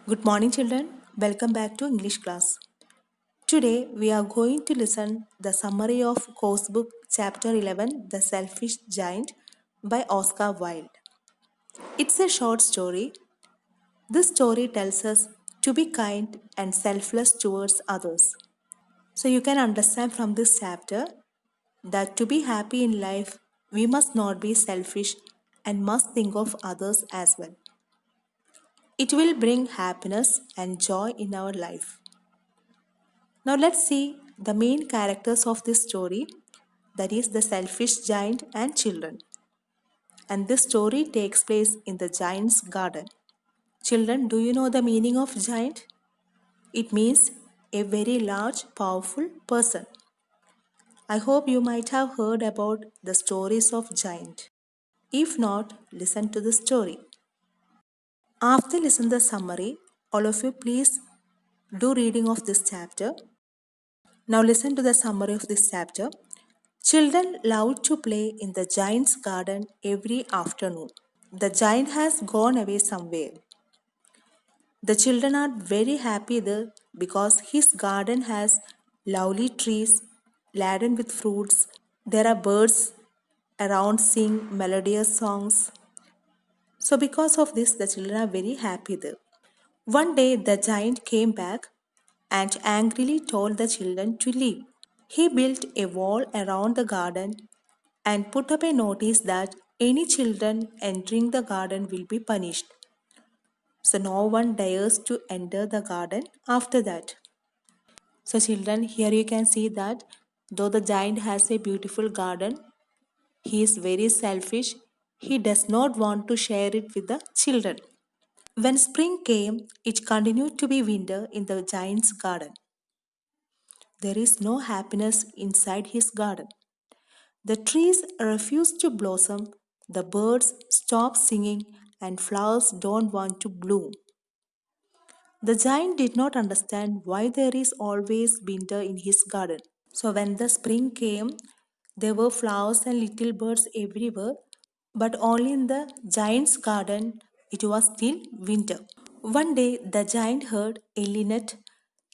Good morning, children. Welcome back to English class. Today we are going to listen the summary of course book chapter 11 The Selfish Giant by Oscar Wilde. It's a short story. This story tells us to be kind and selfless towards others. So you can understand from this chapter that to be happy in life we must not be selfish and must think of others as well. It will bring happiness and joy in our life. Now let's see the main characters of this story, that is the selfish giant and children. And this story takes place in the giant's garden. Children, do you know the meaning of giant? It means a very large, powerful person. I hope you might have heard about the stories of giant. If not, listen to the story. After listening the summary, all of you please do reading of this chapter. Now listen to the summary of this chapter. Children love to play in the giant's garden every afternoon. The giant has gone away somewhere. The children are very happy there because his garden has lovely trees laden with fruits. There are birds around sing melodious songs. So because of this, the children are very happy there. One day the giant came back and angrily told the children to leave. He built a wall around the garden and put up a notice that any children entering the garden will be punished. So no one dares to enter the garden after that. So children, here you can see that though the giant has a beautiful garden, he is very selfish. He does not want to share it with the children. When spring came, it continued to be winter in the giant's garden. There is no happiness inside his garden. The trees refuse to blossom, the birds stop singing, and flowers don't want to bloom. The giant did not understand why there is always winter in his garden. So, when the spring came, there were flowers and little birds everywhere, but only in the giant's garden it was still winter. One day, the giant heard a linnet.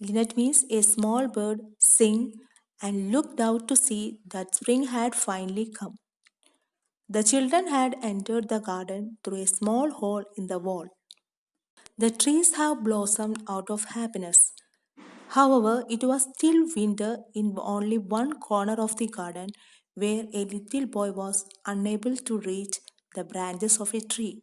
Linnet means a small bird sing and looked out to see that spring had finally come. The children had entered the garden through a small hole in the wall. The trees have blossomed out of happiness. However, it was still winter in only one corner of the garden where a little boy was unable to reach the branches of a tree.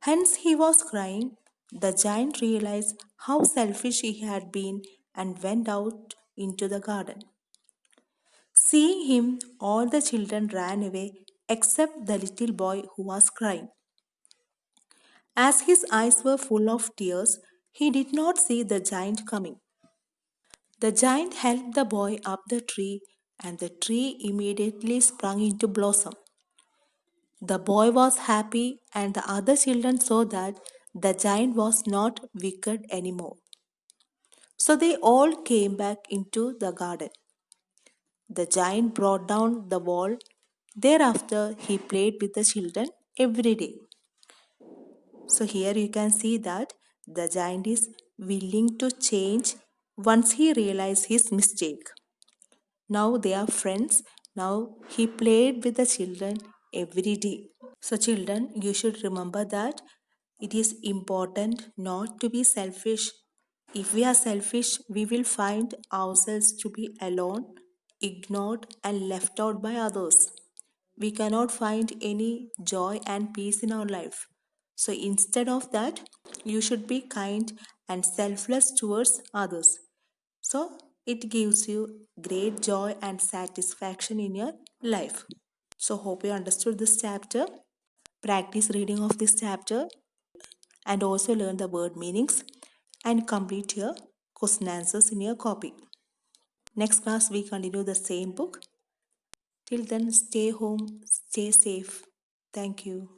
Hence, he was crying. The giant realized how selfish he had been and went out into the garden. Seeing him, all the children ran away except the little boy who was crying. As his eyes were full of tears, he did not see the giant coming. The giant helped the boy up the tree, and the tree immediately sprung into blossom. The boy was happy, and the other children saw that the giant was not wicked anymore. So they all came back into the garden. The giant brought down the wall. Thereafter, he played with the children every day. So here you can see that the giant is willing to change once he realized his mistake. Now they are friends. Now he played with the children every day. So children, you should remember that it is important not to be selfish. If we are selfish, we will find ourselves to be alone, ignored, and left out by others. We cannot find any joy and peace in our life. So instead of that, you should be kind and selfless towards others. So it gives you great joy and satisfaction in your life. So hope you understood this chapter. Practice reading of this chapter and also learn the word meanings and complete your question answers in your copy. Next class we continue the same book. Till then, stay home, stay safe. Thank you.